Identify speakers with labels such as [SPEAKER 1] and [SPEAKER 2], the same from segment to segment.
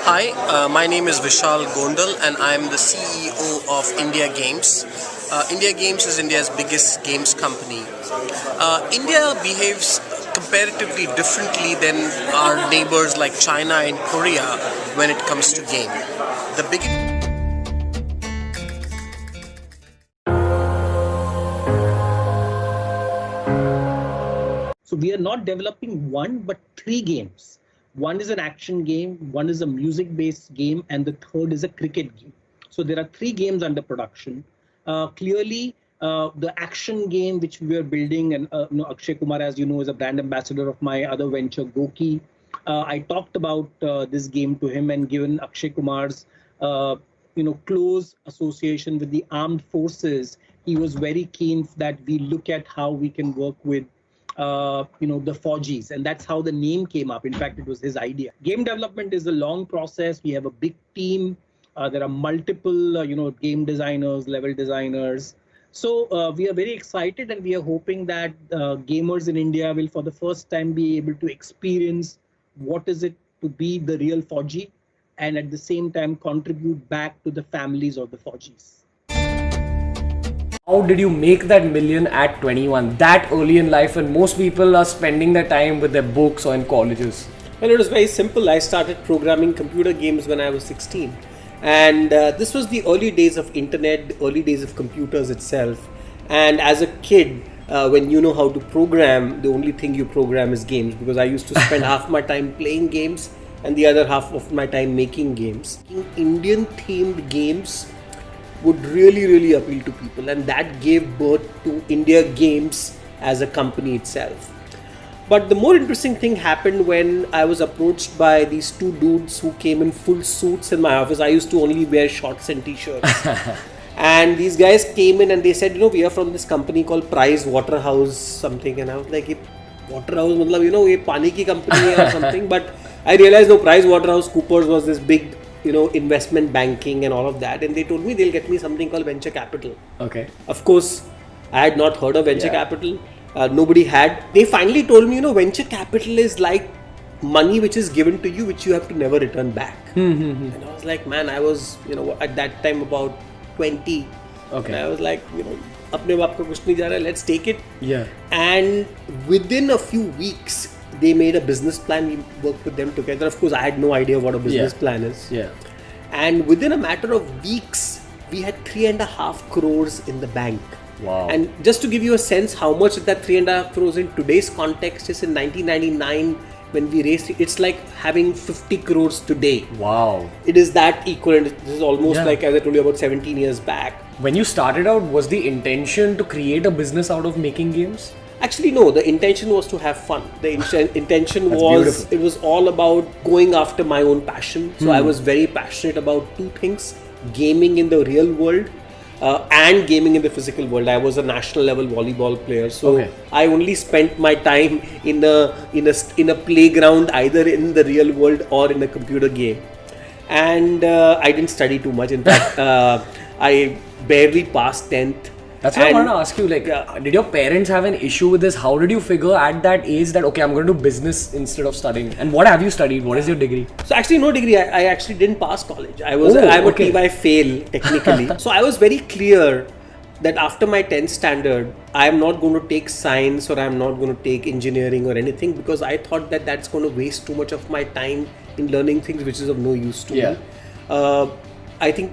[SPEAKER 1] Hi, my name is Vishal Gondal and I am the CEO of India Games. India Games is India's biggest games company. India behaves comparatively differently than our neighbors like China and Korea when it comes to game. The biggest
[SPEAKER 2] So we are not developing one, but three games. One is an action game, one is a music-based game, and the third is a cricket game. So there are three games under production. Clearly, the action game which we are building, and Akshay Kumar, as you know, is a brand ambassador of my other venture, Goki. I talked about this game to him and given Akshay Kumar's close association with the armed forces. He was very keen that we look at how we can work with the FAU-Gs, and that's how the name came up. In fact, it was his idea. Game development is a long process. We have a big team. There are multiple, game designers, level designers. So we are very excited, and we are hoping that gamers in India will, for the first time, be able to experience what is it to be the real FAU-G, and at the same time contribute back to the families of the FAU-Gs.
[SPEAKER 3] How did you make that million at 21, that early in life when most people are spending their time with their books or in colleges?
[SPEAKER 4] Well, it was very simple. I started programming computer games when I was 16. And this was the early days of internet, the early days of computers itself. And as a kid, when you know how to program, the only thing you program is games. Because I used to spend half my time playing games and the other half of my time making games. Indian themed games would really appeal to people, and that gave birth to India Games as a company itself. But the more interesting thing happened when I was approached by these two dudes who came in full suits in my office. I used to only wear shorts and t-shirts. And these guys came in and they said, we are from this company called Price Waterhouse something. And I was like, Waterhouse, ये पानी की company or something. But I realized, no, Price Waterhouse Coopers was this big investment banking and all of that, and they told me they'll get me something called venture capital.
[SPEAKER 3] Okay.
[SPEAKER 4] Of course, I had not heard of venture capital. Nobody had. They finally told me, venture capital is like money which is given to you, which you have to never return back. And I was like, man, I was, at that time about 20.
[SPEAKER 3] Okay.
[SPEAKER 4] And I was like, apne baap ka kuch nahi ja raha, let's take it.
[SPEAKER 3] Yeah.
[SPEAKER 4] And within a few weeks, they made a business plan. We worked with them together. Of course, I had no idea what a business plan is.
[SPEAKER 3] Yeah.
[SPEAKER 4] And within a matter of weeks, we had 3.5 crores in the bank.
[SPEAKER 3] Wow.
[SPEAKER 4] And just to give you a sense how much that 3.5 crores in today's context is, in 1999, when we raised it, it's like having 50 crores today.
[SPEAKER 3] Wow.
[SPEAKER 4] It is that equivalent. This is almost like, as I told you, about 17 years back.
[SPEAKER 3] When you started out, was the intention to create a business out of making games?
[SPEAKER 4] Actually, no. The intention was to have fun. The intention was,
[SPEAKER 3] beautiful.
[SPEAKER 4] it was all about going after my own passion. So I was very passionate about two things: gaming in the real world and gaming in the physical world. I was a national level volleyball player. So I only spent my time in a playground, either in the real world or in a computer game. And I didn't study too much. In fact, I barely passed 10th.
[SPEAKER 3] That's what I want to ask you. Did your parents have an issue with this? How did you figure at that age that, okay, I'm going to do business instead of studying? And what have you studied? What is your degree?
[SPEAKER 4] So actually, no degree. I actually didn't pass college. I'm a TY fail, technically. So I was very clear that after my 10th standard, I am not going to take science or I'm not going to take engineering or anything, because I thought that that's going to waste too much of my time in learning things which is of no use to me. I think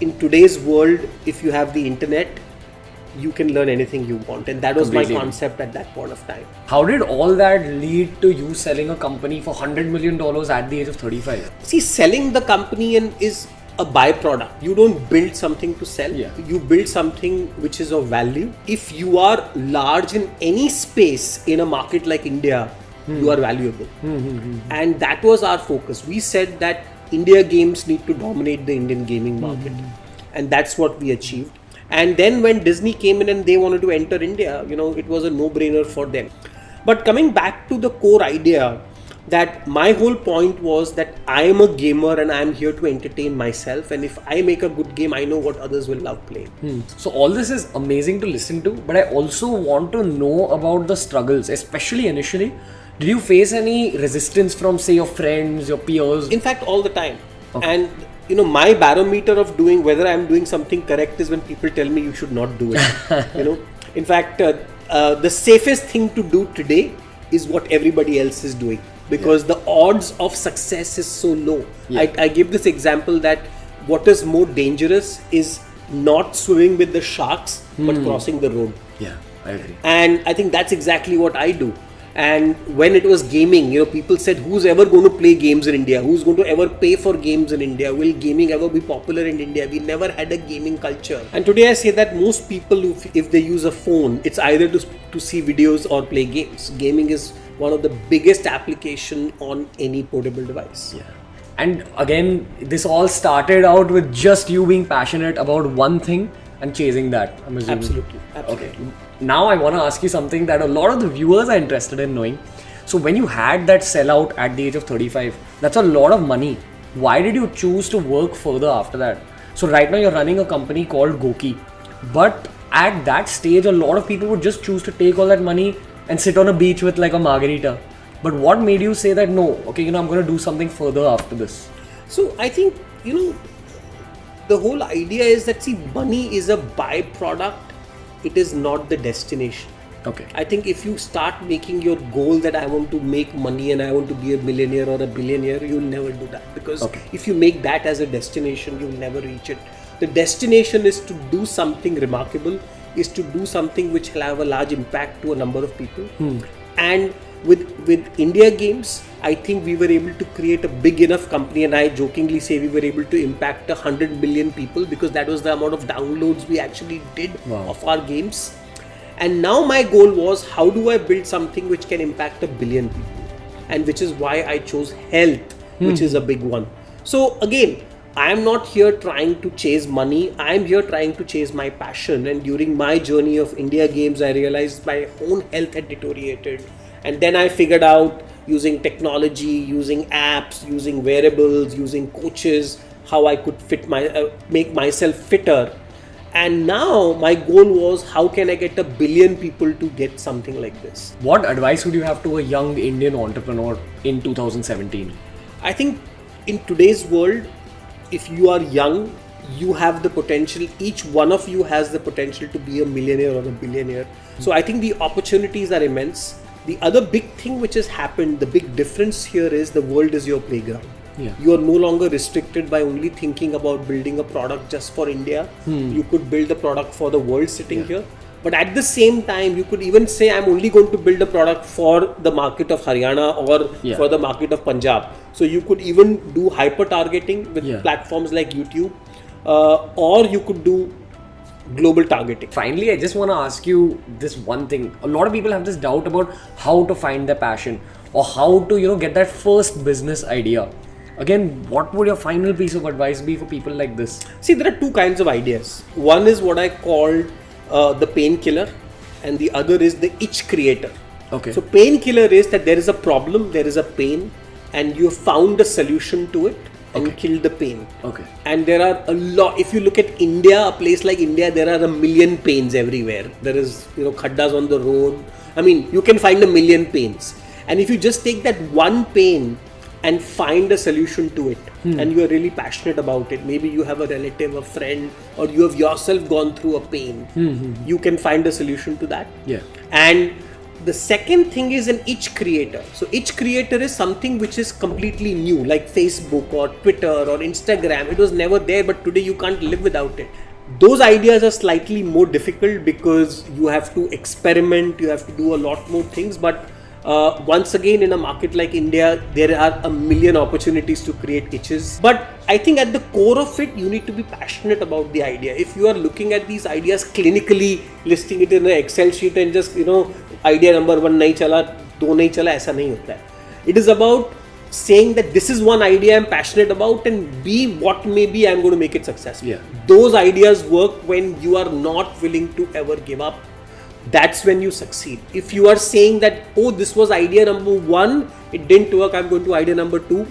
[SPEAKER 4] in today's world, if you have the internet, you can learn anything you want, and that was my concept at that point of time.
[SPEAKER 3] How did all that lead to you selling a company for $100 million at the age of 35?
[SPEAKER 4] See, selling the company is a byproduct. You don't build something to sell. You build something which is of value. If you are large in any space in a market like India, you are valuable. And that was our focus. We said that India games need to dominate the Indian gaming market, and that's what we achieved. And then when Disney came in and they wanted to enter India, it was a no-brainer for them. But coming back to the core idea, that my whole point was that I am a gamer and I am here to entertain myself. And if I make a good game, I know what others will love playing.
[SPEAKER 3] So all this is amazing to listen to, but I also want to know about the struggles, especially initially. Did you face any resistance from, say, your friends, your peers?
[SPEAKER 4] In fact, all the time.
[SPEAKER 3] Okay.
[SPEAKER 4] And my barometer of doing whether I'm doing something correct is when people tell me you should not do it. In fact, the safest thing to do today is what everybody else is doing, because the odds of success is so low. I give this example that what is more dangerous is not swimming with the sharks but crossing the road.
[SPEAKER 3] Yeah, I agree.
[SPEAKER 4] And I think that's exactly what I do. And when it was gaming, people said, who's ever going to play games in India? Who's going to ever pay for games in India? Will gaming ever be popular in India? We never had a gaming culture. And today I say that most people, if they use a phone, it's either to see videos or play games. Gaming is one of the biggest application on any portable device.
[SPEAKER 3] Yeah. And again, this all started out with just you being passionate about one thing and chasing that, I'm assuming.
[SPEAKER 4] Absolutely.
[SPEAKER 3] Okay. Now I want to ask you something that a lot of the viewers are interested in knowing. So when you had that sellout at the age of 35, that's a lot of money. Why did you choose to work further after that? So right now you're running a company called Goki. But at that stage, a lot of people would just choose to take all that money and sit on a beach with like a margarita. But what made you say that no, okay, I'm going to do something further after this?
[SPEAKER 4] So I think, the whole idea is that, money is a byproduct. It is not the destination.
[SPEAKER 3] Okay.
[SPEAKER 4] I think if you start making your goal that I want to make money and I want to be a millionaire or a billionaire, you'll never do that. Because if you make that as a destination, you'll never reach it. The destination is to do something remarkable, is to do something which will have a large impact to a number of people. And with India Games, I think we were able to create a big enough company, and I jokingly say we were able to impact 100 million people, because that was the amount of downloads we actually did of our games. And now my goal was, how do I build something which can impact 1 billion people? And which is why I chose health, which is a big one. So again, I am not here trying to chase money. I am here trying to chase my passion. And during my journey of India Games, I realized my own health had deteriorated. And then I figured out, using technology, using apps, using wearables, using coaches, how I could make myself fitter. And now my goal was, how can I get 1 billion people to get something like this?
[SPEAKER 3] What advice would you have to a young Indian entrepreneur in 2017?
[SPEAKER 4] I think in today's world, if you are young, you have the potential, each one of you has the potential to be a millionaire or a billionaire. So I think the opportunities are immense. The other big thing which has happened, the big difference here is the world is your playground.
[SPEAKER 3] Yeah.
[SPEAKER 4] You are no longer restricted by only thinking about building a product just for India. You could build a product for the world sitting here. But at the same time, you could even say, I'm only going to build a product for the market of Haryana or for the market of Punjab. So you could even do hyper targeting with platforms like YouTube, or you could do global targeting.
[SPEAKER 3] Finally, I just want to ask you this one thing. A lot of people have this doubt about how to find their passion or how to, get that first business idea. Again, what would your final piece of advice be for people like this?
[SPEAKER 4] See, there are two kinds of ideas. One is what I called the painkiller, and the other is the itch creator.
[SPEAKER 3] Okay.
[SPEAKER 4] So painkiller is that there is a problem, there is a pain, and you have found a solution to it and killed the pain.
[SPEAKER 3] Okay.
[SPEAKER 4] And there are a lot. If you look at India, a place like India, there are 1 million pains everywhere. There is, khaddas on the road. I mean, you can find 1 million pains. And if you just take that one pain and find a solution to it, and you are really passionate about it, maybe you have a relative, a friend, or you have yourself gone through a pain, you can find a solution to that.
[SPEAKER 3] Yeah.
[SPEAKER 4] And the second thing is an itch creator. So itch creator is something which is completely new, like Facebook or Twitter or Instagram. It was never there, but today you can't live without it. Those ideas are slightly more difficult because you have to experiment, you have to do a lot more things. But once again, in a market like India, there are 1 million opportunities to create itches. But I think at the core of it, you need to be passionate about the idea. If you are looking at these ideas clinically, listing it in an Excel sheet and just, idea number 1 nahi chala, 2 nahi chala, aisa nahi hota hai. It is about saying that this is one idea I'm passionate about, and B, what maybe I'm going to make it successful.
[SPEAKER 3] Yeah.
[SPEAKER 4] Those ideas work when you are not willing to ever give up. That's when you succeed. If you are saying that, oh, this was idea number 1, it didn't work, I'm going to idea number 2,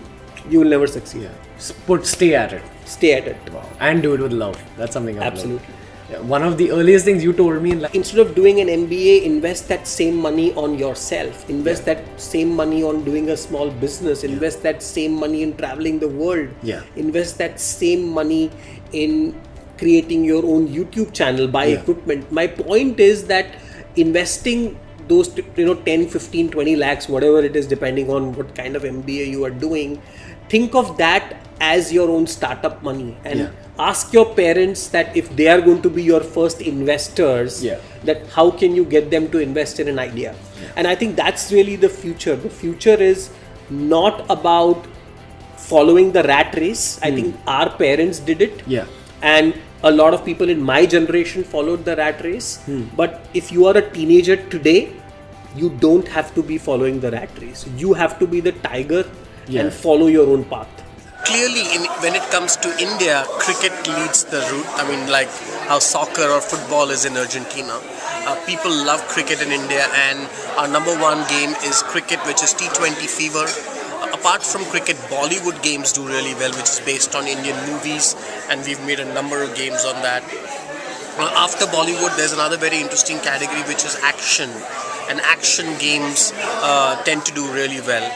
[SPEAKER 4] you will never succeed.
[SPEAKER 3] Stay at it.
[SPEAKER 4] Stay at it.
[SPEAKER 3] Wow. And do it with love. That's something I
[SPEAKER 4] Absolutely.
[SPEAKER 3] love. One of the earliest things you told me in life.
[SPEAKER 4] Instead of doing an MBA, invest that same money on yourself. Invest that same money on doing a small business. Invest that same money in traveling the world.
[SPEAKER 3] Yeah.
[SPEAKER 4] Invest that same money in creating your own YouTube channel, buy equipment. My point is that investing those 10, 15, 20 lakhs, whatever it is, depending on what kind of MBA you are doing, think of that as your own startup money, and ask your parents that if they are going to be your first investors, that how can you get them to invest in an idea. And I think that's really the future. The future is not about following the rat race. I think our parents did it, and a lot of people in my generation followed the rat race. But if you are a teenager today, you don't have to be following the rat race. You have to be the tiger and follow your own path.
[SPEAKER 1] Clearly, when it comes to India, cricket leads the route. I mean, like how soccer or football is in Argentina. People love cricket in India, and our number one game is cricket, which is T20 fever. Apart from cricket, Bollywood games do really well, which is based on Indian movies, and we've made a number of games on that. After Bollywood, there's another very interesting category, which is action, and action games tend to do really well.